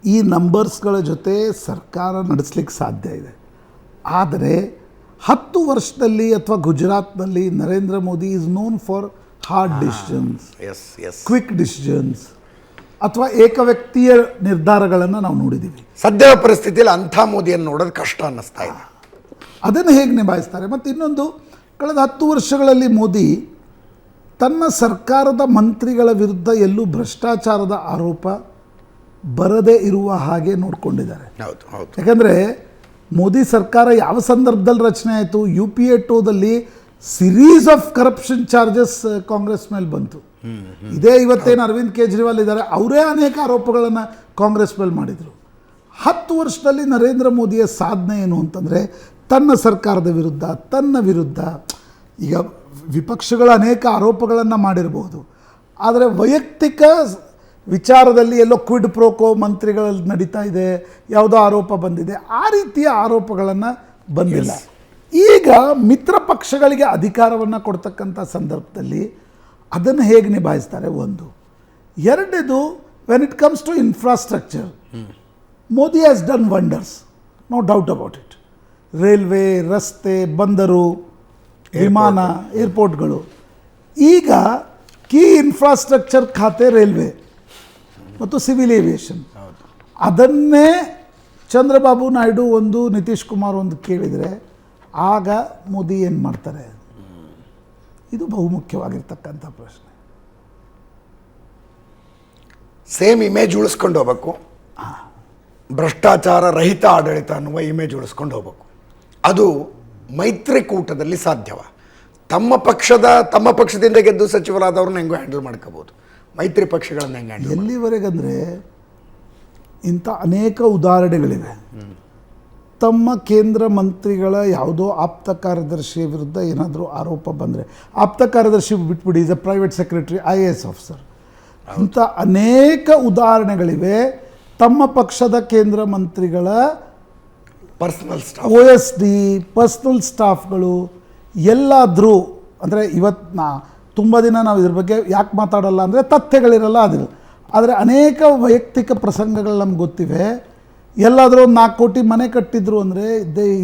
[SPEAKER 2] ಈ ನಂಬರ್ಸ್ಗಳ ಜೊತೆ ಸರ್ಕಾರ ನಡೆಸಲಿಕ್ಕೆ ಸಾಧ್ಯ ಇದೆ. ಆದರೆ 10 ವರ್ಷದಲ್ಲಿ ಅಥವಾ ಗುಜರಾತ್ನಲ್ಲಿ Narendra Modi is known for hard decisions, quick decisions ಅಥವಾ ಏಕವ್ಯಕ್ತಿಯ ನಿರ್ಧಾರಗಳನ್ನು ನಾವು ನೋಡಿದ್ದೀವಿ.
[SPEAKER 1] ಸದ್ಯದ ಪರಿಸ್ಥಿತಿಯಲ್ಲಿ ಅಂಥ ಮೋದಿಯನ್ನು ನೋಡೋದು ಕಷ್ಟ ಅನ್ನಿಸ್ತಾ ಇದೆ.
[SPEAKER 2] ಅದನ್ನು ಹೇಗೆ ನಿಭಾಯಿಸ್ತಾರೆ? ಮತ್ತು ಇನ್ನೊಂದು, ಕಳೆದ 10 ವರ್ಷಗಳಲ್ಲಿ ಮೋದಿ ತನ್ನ ಸರ್ಕಾರದ ಮಂತ್ರಿಗಳ ವಿರುದ್ಧ ಎಲ್ಲೂ ಭ್ರಷ್ಟಾಚಾರದ ಆರೋಪ ಬರದೇ ಇರುವ ಹಾಗೆ ನೋಡಿಕೊಂಡಿದ್ದಾರೆ. ಯಾಕಂದರೆ ಮೋದಿ ಸರ್ಕಾರ ಯಾವ ಸಂದರ್ಭದಲ್ಲಿ ರಚನೆ ಆಯಿತು, UPA 2ದಲ್ಲಿ series of corruption charges Congress ಮೇಲೆ ಬಂತು. ಇದೇ ಇವತ್ತೇನು ಅರವಿಂದ್ ಕೇಜ್ರಿವಾಲ್ ಇದ್ದಾರೆ, ಅವರೇ ಅನೇಕ ಆರೋಪಗಳನ್ನು ಕಾಂಗ್ರೆಸ್ ಮೇಲೆ ಮಾಡಿದರು. 10 ವರ್ಷದಲ್ಲಿ ನರೇಂದ್ರ ಮೋದಿಯ ಸಾಧನೆ ಏನು ಅಂತಂದರೆ, ತನ್ನ ಸರ್ಕಾರದ ವಿರುದ್ಧ, ತನ್ನ ವಿರುದ್ಧ ಈಗ ವಿಪಕ್ಷಗಳ ಅನೇಕ ಆರೋಪಗಳನ್ನು ಮಾಡಿರಬಹುದು, ಆದರೆ ವೈಯಕ್ತಿಕ ವಿಚಾರದಲ್ಲಿ ಎಲ್ಲೋ ಕ್ವಿಡ್ ಪ್ರೋಕೋ ಮಂತ್ರಿಗಳಲ್ಲಿ ನಡೀತಾ ಇದೆ, ಯಾವುದೋ ಆರೋಪ ಬಂದಿದೆ, ಆ ರೀತಿಯ ಆರೋಪಗಳನ್ನು ಬಂದಿಲ್ಲ. ಈಗ ಮಿತ್ರ ಪಕ್ಷಗಳಿಗೆ ಅಧಿಕಾರವನ್ನು ಕೊಡ್ತಕ್ಕಂಥ ಸಂದರ್ಭದಲ್ಲಿ ಅದನ್ನು ಹೇಗೆ ನಿಭಾಯಿಸ್ತಾರೆ? ಒಂದು. ಎರಡನೇದು, when it comes to infrastructure, Modi has done wonders, no doubt about it. Railway, ರಸ್ತೆ, ಬಂದರು, ವಿಮಾನ, ಏರ್ಪೋರ್ಟ್ಗಳು. ಈಗ ಕೀ ಇನ್ಫ್ರಾಸ್ಟ್ರಕ್ಚರ್ ಖಾತೆ ರೈಲ್ವೆ ಮತ್ತು ಸಿವಿಲ್ ಏವಿಯೇಷನ್. ಅದನ್ನೇ ಚಂದ್ರಬಾಬು ನಾಯ್ಡು ಒಂದು, ನಿತೀಶ್ ಕುಮಾರ್ ಒಂದು ಕೇಳಿದರೆ ಆಗ ಮೋದಿ ಏನು ಮಾಡ್ತಾರೆ? ಇದು ಬಹುಮುಖ್ಯವಾಗಿರ್ತಕ್ಕಂಥ ಪ್ರಶ್ನೆ.
[SPEAKER 1] ಸೇಮ್ ಇಮೇಜ್ ಉಳಿಸ್ಕೊಂಡು ಹೋಗ್ಬೇಕು, ಭ್ರಷ್ಟಾಚಾರ ರಹಿತ ಆಡಳಿತ ಅನ್ನುವ ಇಮೇಜ್ ಉಳಿಸ್ಕೊಂಡು ಹೋಗ್ಬೇಕು. ಅದು ಮೈತ್ರಿಕೂಟದಲ್ಲಿ ಸಾಧ್ಯವ? ತಮ್ಮ ಪಕ್ಷದಿಂದ ಗೆದ್ದು ಸಚಿವರಾದವ್ರನ್ನ ಹೆಂಗೋ ಹ್ಯಾಂಡಲ್ ಮಾಡ್ಕೋಬೋದು, ಮೈತ್ರಿ ಪಕ್ಷಗಳನ್ನು ಹೆಂಗೆ ಹ್ಯಾಂಡಲ್?
[SPEAKER 2] ಎಲ್ಲಿವರೆಗಂದರೆ ಇಂಥ ಅನೇಕ ಉದಾಹರಣೆಗಳಿವೆ. ತಮ್ಮ ಕೇಂದ್ರ ಮಂತ್ರಿಗಳ ಯಾವುದೋ ಆಪ್ತ ಕಾರ್ಯದರ್ಶಿಯ ವಿರುದ್ಧ ಏನಾದರೂ ಆರೋಪ ಬಂದರೆ, ಆಪ್ತ ಕಾರ್ಯದರ್ಶಿ ಬಿಟ್ಬಿಡಿ, is A private secretary, IAS officer, ಇಂಥ ಅನೇಕ ಉದಾಹರಣೆಗಳಿವೆ. ತಮ್ಮ ಪಕ್ಷದ ಕೇಂದ್ರ ಮಂತ್ರಿಗಳ
[SPEAKER 1] ಪರ್ಸನಲ್ ಸ್ಟಾಫ್,
[SPEAKER 2] OSD ಪರ್ಸ್ನಲ್ ಸ್ಟಾಫ್ಗಳು ಎಲ್ಲಾದರೂ, ಅಂದರೆ ಇವತ್ತು ತುಂಬ ದಿನ ನಾವು ಇದ್ರ ಬಗ್ಗೆ ಯಾಕೆ ಮಾತಾಡಲ್ಲ ಅಂದರೆ ತಥ್ಯಗಳಿರಲ್ಲ, ಅದಿಲ್ಲ. ಆದರೆ ಅನೇಕ ವೈಯಕ್ತಿಕ ಪ್ರಸಂಗಗಳು ನಮ್ಗೆ ಗೊತ್ತಿವೆ. ಎಲ್ಲಾದರೂ ಒಂದು 4 ಕೋಟಿ ಮನೆ ಕಟ್ಟಿದ್ರು ಅಂದರೆ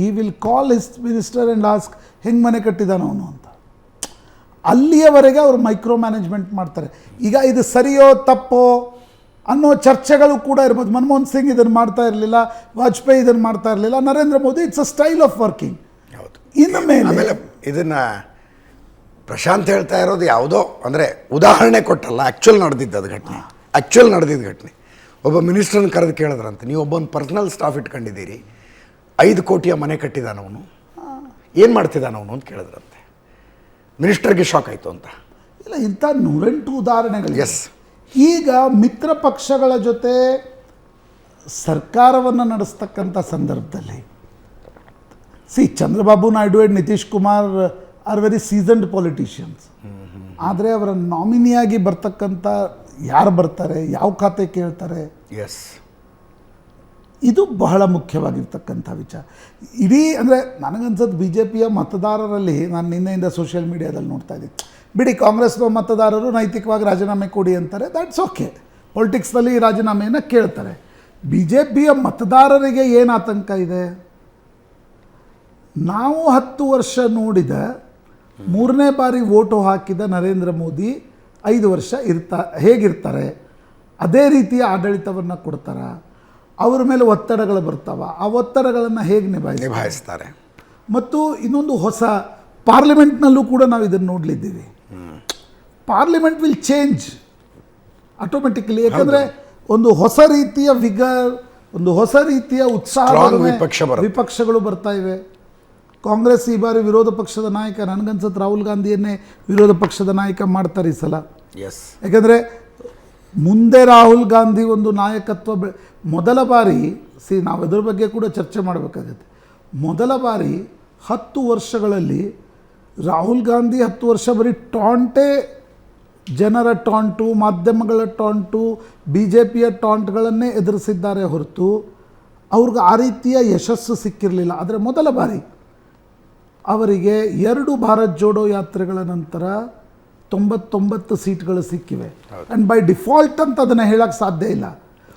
[SPEAKER 2] he will call his minister and ask ಹೆಂಗೆ ಮನೆ ಕಟ್ಟಿದಾನ ಅವನು ಅಂತ. ಅಲ್ಲಿಯವರೆಗೆ ಅವರು ಮೈಕ್ರೋ ಮ್ಯಾನೇಜ್ಮೆಂಟ್ ಮಾಡ್ತಾರೆ. ಈಗ ಇದು ಸರಿಯೋ ತಪ್ಪೋ ಅನ್ನೋ ಚರ್ಚೆಗಳು ಕೂಡ ಇರ್ಬೋದು. ಮನಮೋಹನ್ ಸಿಂಗ್ ಇದನ್ನು ಮಾಡ್ತಾ ಇರಲಿಲ್ಲ, ವಾಜಪೇಯಿ ಇದನ್ನು ಮಾಡ್ತಾ ಇರಲಿಲ್ಲ, Narendra Modi it's a style of working. ಇನ್ನು ಮೇಲೆ
[SPEAKER 1] ಇದನ್ನು ಪ್ರಶಾಂತ್ ಹೇಳ್ತಾ ಇರೋದು ಯಾವುದೋ ಅಂದರೆ ಉದಾಹರಣೆ ಕೊಟ್ಟಲ್ಲ, ಆ್ಯಕ್ಚುಲ್ ನಡೆದಿದ್ದು ಘಟನೆ. ಒಬ್ಬ ಮಿನಿಸ್ಟ್ರನ್ನ ಕರೆದು ಕೇಳಿದ್ರಂತೆ, ನೀವು ಒಬ್ಬೊಂದು ಪರ್ಸನಲ್ ಸ್ಟಾಫ್ ಇಟ್ಕೊಂಡಿದ್ದೀರಿ, 5 ಕೋಟಿಯ ಮನೆ ಕಟ್ಟಿದಾನವನು, ಏನು ಮಾಡ್ತಿದ್ದಾನವನು ಅಂತ ಕೇಳಿದ್ರಂತೆ. ಮಿನಿಸ್ಟರ್ಗೆ ಶಾಕ್ ಆಯಿತು ಅಂತ.
[SPEAKER 2] ಇಲ್ಲ, ಇಂಥ 108 ಉದಾಹರಣೆಗಳು.
[SPEAKER 1] ಎಸ್.
[SPEAKER 2] ಈಗ ಮಿತ್ರ ಪಕ್ಷಗಳ ಜೊತೆ ಸರ್ಕಾರವನ್ನು ನಡೆಸ್ತಕ್ಕಂಥ ಸಂದರ್ಭದಲ್ಲಿ Chandrababu Naidu and Nitish Kumar R very seasoned politicians. ಆದರೆ ಅವರ ನಾಮಿನಿಯಾಗಿ ಬರ್ತಕ್ಕಂಥ ಯಾರು ಬರ್ತಾರೆ, ಯಾವ ಖಾತೆ ಕೇಳ್ತಾರೆ, ಇದು ಬಹಳ ಮುಖ್ಯವಾಗಿರ್ತಕ್ಕಂಥ ವಿಚಾರ. ಇಡೀ ಅಂದರೆ ನನಗನ್ಸೋದು BJPಯ ಮತದಾರರಲ್ಲಿ, ನಾನು ನಿನ್ನೆಯಿಂದ ಸೋಷಿಯಲ್ ಮೀಡಿಯಾದಲ್ಲಿ ನೋಡ್ತಾ ಇದ್ದೀನಿ, ಬಿಡಿ ಕಾಂಗ್ರೆಸ್ನ ಮತದಾರರು ನೈತಿಕವಾಗಿ ರಾಜೀನಾಮೆ ಕೊಡಿ ಅಂತಾರೆ, ದ್ಯಾಟ್ಸ್ ಓಕೆ, ಪೊಲಿಟಿಕ್ಸ್ನಲ್ಲಿ ರಾಜೀನಾಮೆಯನ್ನು ಕೇಳ್ತಾರೆ. BJPಯ ಮತದಾರರಿಗೆ ಏನು ಆತಂಕ ಇದೆ? ನಾವು 10 ವರ್ಷ ನೋಡಿದ 3ನೇ ಬಾರಿ ವೋಟು ಹಾಕಿದ ನರೇಂದ್ರ ಮೋದಿ 5 ವರ್ಷ ಹೇಗಿರ್ತಾರೆ? ಅದೇ ರೀತಿಯ ಆಡಳಿತವನ್ನು ಕೊಡ್ತಾರ? ಅವರ ಮೇಲೆ ಒತ್ತಡಗಳು ಬರ್ತಾವ, ಆ ಒತ್ತಡಗಳನ್ನು ಹೇಗೆ ನಿಭಾಯಿಸ್ತಾರೆ? ಮತ್ತು ಇನ್ನೊಂದು ಹೊಸ ಪಾರ್ಲಿಮೆಂಟ್ನಲ್ಲೂ ಕೂಡ ನಾವು ಇದನ್ನು ನೋಡಲಿದ್ದೀವಿ. ಪಾರ್ಲಿಮೆಂಟ್ ವಿಲ್ ಚೇಂಜ್ ಆಟೋಮೆಟಿಕಲಿ, ಯಾಕಂದರೆ ಒಂದು ಹೊಸ ರೀತಿಯ ವಿಗರ್, ಒಂದು ಹೊಸ ರೀತಿಯ
[SPEAKER 1] Strong ವಿಪಕ್ಷ ಬರುತ್ತೆ.
[SPEAKER 2] ವಿಪಕ್ಷಗಳು ಬರ್ತಾ ಇವೆ. ಕಾಂಗ್ರೆಸ್ ಈ ಬಾರಿ ವಿರೋಧ ಪಕ್ಷದ ನಾಯಕ, ನನಗನ್ಸುತ್ತೆ ರಾಹುಲ್ ಗಾಂಧಿಯನ್ನೇ ವಿರೋಧ ಪಕ್ಷದ ನಾಯಕ ಮಾಡ್ತಾರೆ ಈ ಸಲ.
[SPEAKER 1] ಎಸ್,
[SPEAKER 2] ಯಾಕಂದರೆ ಮುಂದೆ ರಾಹುಲ್ ಗಾಂಧಿ ಒಂದು ನಾಯಕತ್ವ ಮೊದಲ ಬಾರಿ ನಾವು ಇದ್ರ ಬಗ್ಗೆ ಕೂಡ ಚರ್ಚೆ ಮಾಡಬೇಕಾಗುತ್ತೆ. ಮೊದಲ ಬಾರಿ 10 ವರ್ಷಗಳಲ್ಲಿ ರಾಹುಲ್ ಗಾಂಧಿ 10 ವರ್ಷ ಬರೀ ಟಾಂಟೇ, ಜನರ ಟಾಂಟು, ಮಾಧ್ಯಮಗಳ ಟಾಂಟು, BJPಯ ಟಾಂಟ್ಗಳನ್ನೇ ಎದುರಿಸಿದ್ದಾರೆ ಹೊರತು ಅವ್ರಿಗೆ ಆ ರೀತಿಯ ಯಶಸ್ಸು ಸಿಕ್ಕಿರಲಿಲ್ಲ. ಆದರೆ ಮೊದಲ ಬಾರಿ ಅವರಿಗೆ 2 ಭಾರತ್ ಜೋಡೋ ಯಾತ್ರೆಗಳ ನಂತರ 99 ಸೀಟ್ಗಳು ಸಿಕ್ಕಿವೆ. ಆ್ಯಂಡ್ ಬೈ ಡಿಫಾಲ್ಟ್ ಅಂತ ಅದನ್ನು ಹೇಳಕ್ಕೆ ಸಾಧ್ಯ ಇಲ್ಲ.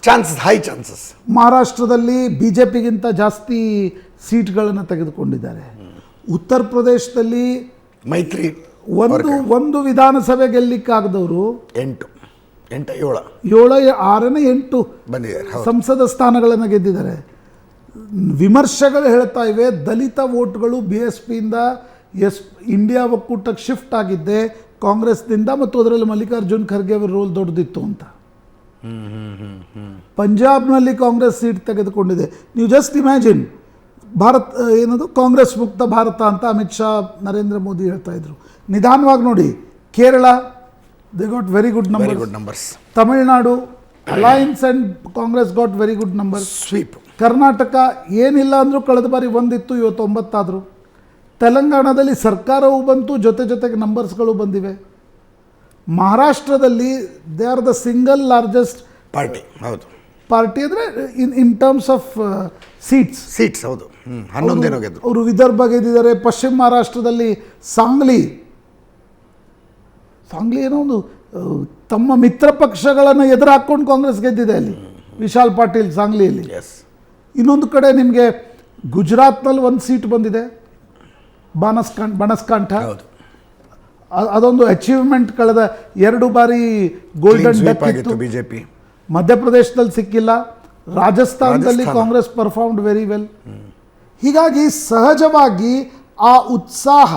[SPEAKER 1] Chances, high chances.
[SPEAKER 2] ಮಹಾರಾಷ್ಟ್ರದಲ್ಲಿ BJPಗಿಂತ ಜಾಸ್ತಿ ಸೀಟ್ಗಳನ್ನು ತೆಗೆದುಕೊಂಡಿದ್ದಾರೆ. ಉತ್ತರ ಪ್ರದೇಶದಲ್ಲಿ
[SPEAKER 1] ಮೈತ್ರಿ
[SPEAKER 2] ಒಂದು ವಿಧಾನಸಭೆ ಗೆಲ್ಲಿಕ್ಕಾಗದವರು
[SPEAKER 1] 8, 7,
[SPEAKER 2] 8
[SPEAKER 1] ಬಂದಿದ್ದಾರೆ.
[SPEAKER 2] ಸಂಸದ ಸ್ಥಾನಗಳನ್ನು ಗೆದ್ದಿದ್ದಾರೆ. ವಿಮರ್ಶೆಗಳು ಹೇಳ್ತಾ ಇವೆ, ದಲಿತ ವೋಟ್ಗಳು BSPಯಿಂದ ಇಂಡಿಯಾ ಒಕ್ಕೂಟಕ್ಕೆ ಶಿಫ್ಟ್ ಆಗಿದ್ದೆ ಕಾಂಗ್ರೆಸ್ನಿಂದ, ಮತ್ತು ಅದರಲ್ಲಿ ಮಲ್ಲಿಕಾರ್ಜುನ್ ಖರ್ಗೆ ಅವರ ರೋಲ್ ದೊಡ್ಡದಿತ್ತು ಅಂತ. ಪಂಜಾಬ್ನಲ್ಲಿ ಕಾಂಗ್ರೆಸ್ ಸೀಟ್ ತೆಗೆದುಕೊಂಡಿದೆ. ನೀವು ಜಸ್ಟ್ ಇಮ್ಯಾಜಿನ್, ಕಾಂಗ್ರೆಸ್ ಮುಕ್ತ ಭಾರತ ಅಂತ ಅಮಿತ್ ಶಾ, ನರೇಂದ್ರ ಮೋದಿ ಹೇಳ್ತಾ ಇದ್ರು. ನಿಧಾನವಾಗಿ ನೋಡಿ, Kerala they got very good numbers. Tamil Nadu alliance and Congress got very good numbers.
[SPEAKER 1] Sweep.
[SPEAKER 2] Karnataka ಏನಿಲ್ಲ ಅಂದರೂ ಕಳೆದ ಬಾರಿ 1 ಇತ್ತು, ಇವತ್ತು 9 ಆದರು. ತೆಲಂಗಾಣದಲ್ಲಿ ಸರ್ಕಾರವೂ ಬಂತು, ಜೊತೆಗೆ ನಂಬರ್ಸ್ಗಳು ಬಂದಿವೆ. ಮಹಾರಾಷ್ಟ್ರದಲ್ಲಿ they are the single largest
[SPEAKER 1] party. ಹೌದು,
[SPEAKER 2] ಪಾರ್ಟಿ ಅಂದರೆ ಇನ್ ಟರ್ಮ್ಸ್ ಆಫ್ ಸೀಟ್ಸ್.
[SPEAKER 1] ಹೌದು, 11 ಗೆದ್ದು.
[SPEAKER 2] ಅವರು ವಿದರ್ಭ ಗೆದ್ದಿದ್ದಾರೆ. ಪಶ್ಚಿಮ ಮಹಾರಾಷ್ಟ್ರದಲ್ಲಿ ಸಾಂಗ್ಲಿ ಏನೋ ಒಂದು ತಮ್ಮ ಮಿತ್ರ ಪಕ್ಷಗಳನ್ನು ಎದುರು ಹಾಕ್ಕೊಂಡು ಕಾಂಗ್ರೆಸ್ ಗೆದ್ದಿದೆ ಅಲ್ಲಿ. ವಿಶಾಲ್ ಪಾಟೀಲ್ ಸಾಂಗ್ಲಿಯಲ್ಲಿ. ಇನ್ನೊಂದು ಕಡೆ ನಿಮಗೆ ಗುಜರಾತ್ನಲ್ಲಿ 1 ಸೀಟ್ ಬಂದಿದೆ, ಬನಸ್ಕಾಂಠ. ಅದೊಂದು ಅಚೀವ್ಮೆಂಟ್. ಕಳೆದ 2 ಬಾರಿ ಗೋಲ್ಡನ್ ಡಕ್ ಇತ್ತು
[SPEAKER 1] BJP.
[SPEAKER 2] ಮಧ್ಯಪ್ರದೇಶದಲ್ಲಿ ಸಿಕ್ಕಿಲ್ಲ. ರಾಜಸ್ಥಾನದಲ್ಲಿ ಕಾಂಗ್ರೆಸ್ ಪರ್ಫಾರ್ಮ್ಡ್ ವೆರಿ ವೆಲ್. ಹೀಗಾಗಿ ಸಹಜವಾಗಿ ಆ ಉತ್ಸಾಹ,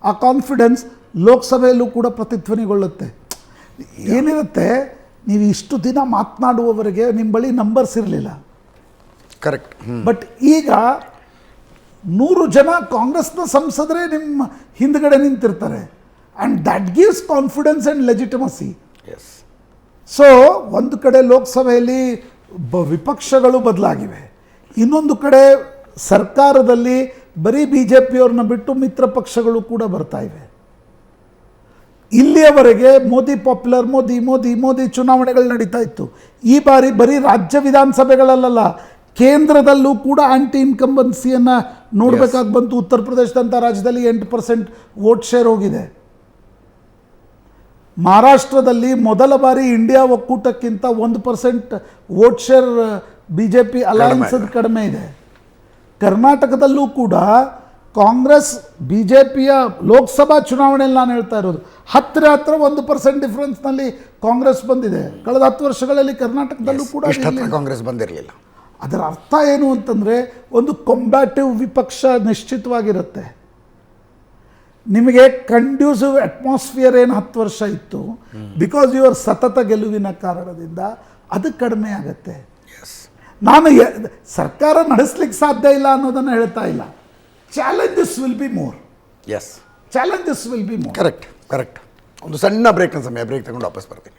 [SPEAKER 2] ಆ ಕಾನ್ಫಿಡೆನ್ಸ್ ಲೋಕಸಭೆಯಲ್ಲೂ ಕೂಡ ಪ್ರತಿಧ್ವನಿಗೊಳ್ಳುತ್ತೆ. ಏನಿರುತ್ತೆ, ನೀವು ಇಷ್ಟು ದಿನ ಮಾತನಾಡುವವರೆಗೆ ನಿಮ್ಮ ಬಳಿ ನಂಬರ್ಸ್ ಇರಲಿಲ್ಲ.
[SPEAKER 1] ಕರೆಕ್ಟ್.
[SPEAKER 2] ಬಟ್ ಈಗ 100 ಜನ ಕಾಂಗ್ರೆಸ್ನ ಸಂಸದರೇ ನಿಮ್ಮ ಹಿಂದ್ಗಡೆ ನಿಂತಿರ್ತಾರೆ. And that gives confidence and legitimacy.
[SPEAKER 1] Yes.
[SPEAKER 2] So ಒಂದು ಕಡೆ ಲೋಕಸಭೆಯಲ್ಲಿ ವಿಪಕ್ಷಗಳು ಬದಲಾಗಿವೆ, ಇನ್ನೊಂದು ಕಡೆ ಸರ್ಕಾರದಲ್ಲಿ ಬರೀ BJPಯವ್ರನ್ನ ಬಿಟ್ಟು ಮಿತ್ರ ಪಕ್ಷಗಳು ಕೂಡ ಬರ್ತಾ ಇವೆ. ಇಲ್ಲಿಯವರೆಗೆ ಮೋದಿ ಪಾಪ್ಯುಲರ್, ಮೋದಿ ಚುನಾವಣೆಗಳು ನಡೀತಾ ಇತ್ತು. ಈ ಬಾರಿ ಬರೀ ರಾಜ್ಯ ವಿಧಾನಸಭೆಗಳಲ್ಲ, ಕೇಂದ್ರದಲ್ಲೂ ಕೂಡ ಆಂಟಿ ಇನ್ಕಂಬನ್ಸಿಯನ್ನು ನೋಡಬೇಕಾಗಿ ಬಂತು. ಉತ್ತರ ಪ್ರದೇಶದಂಥ ರಾಜ್ಯದಲ್ಲಿ 8% ವೋಟ್ ಶೇರ್ ಹೋಗಿದೆ. ಮಹಾರಾಷ್ಟ್ರದಲ್ಲಿ ಮೊದಲ ಬಾರಿ ಇಂಡಿಯಾ ಒಕ್ಕೂಟಕ್ಕಿಂತ 1% ವೋಟ್ ಶೇರ್ BJP ಅಲಯನ್ಸ್ ಕಡಿಮೆ ಇದೆ. ಕರ್ನಾಟಕದಲ್ಲೂ ಕೂಡ ಕಾಂಗ್ರೆಸ್ BJPಯ ಲೋಕಸಭಾ ಚುನಾವಣೆಯಲ್ಲಿ ನಾನು ಹೇಳ್ತಾ ಇರೋದು ಹತ್ರ 1% ಡಿಫ್ರೆನ್ಸ್ನಲ್ಲಿ ಕಾಂಗ್ರೆಸ್ ಬಂದಿದೆ. ಕಳೆದ 10 ವರ್ಷಗಳಲ್ಲಿ ಕರ್ನಾಟಕದಲ್ಲೂ ಕೂಡ
[SPEAKER 1] ಕಾಂಗ್ರೆಸ್ ಬಂದಿರಲಿಲ್ಲ.
[SPEAKER 2] ಅದರ ಅರ್ಥ ಏನು ಅಂತಂದರೆ, ಒಂದು ಕಾಂಬ್ಯಾಟಿವ್ ವಿಪಕ್ಷ ನಿಶ್ಚಿತವಾಗಿರುತ್ತೆ. ನಿಮಗೆ ಕಂಡ್ಯೂಸಿವ್ ಅಟ್ಮಾಸ್ಫಿಯರ್ ಏನು 10 ವರ್ಷ ಇತ್ತು, ಬಿಕಾಸ್ ಯುವರ್ ಸತತ ಗೆಲುವಿನ ಕಾರಣದಿಂದ ಅದು ಕಡಿಮೆ ಆಗುತ್ತೆ. ನಾನು ಸರ್ಕಾರ ನಡೆಸಲಿಕ್ಕೆ ಸಾಧ್ಯ ಇಲ್ಲ ಅನ್ನೋದನ್ನು ಹೇಳ್ತಾ ಇಲ್ಲ. Challenges will be more.
[SPEAKER 1] Yes,
[SPEAKER 2] challenges will be more.
[SPEAKER 1] Correct. ಒಂದು ಸಣ್ಣ ಬ್ರೇಕ್ನ ಸಮಯ, ಬ್ರೇಕ್ ತಗೊಂಡು ವಾಪಸ್ ಬರ್ತೀನಿ.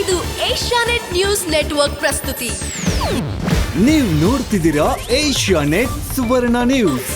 [SPEAKER 3] ಇದು ಏಷ್ಯಾನೆಟ್ ನ್ಯೂಸ್ ನೆಟ್ವರ್ಕ್ ಪ್ರಸ್ತುತಿ.
[SPEAKER 4] ನೀವು ನೋಡ್ತಿದ್ದೀರಾ ಏಷ್ಯಾನೆಟ್ ಸುವರ್ಣ ನ್ಯೂಸ್.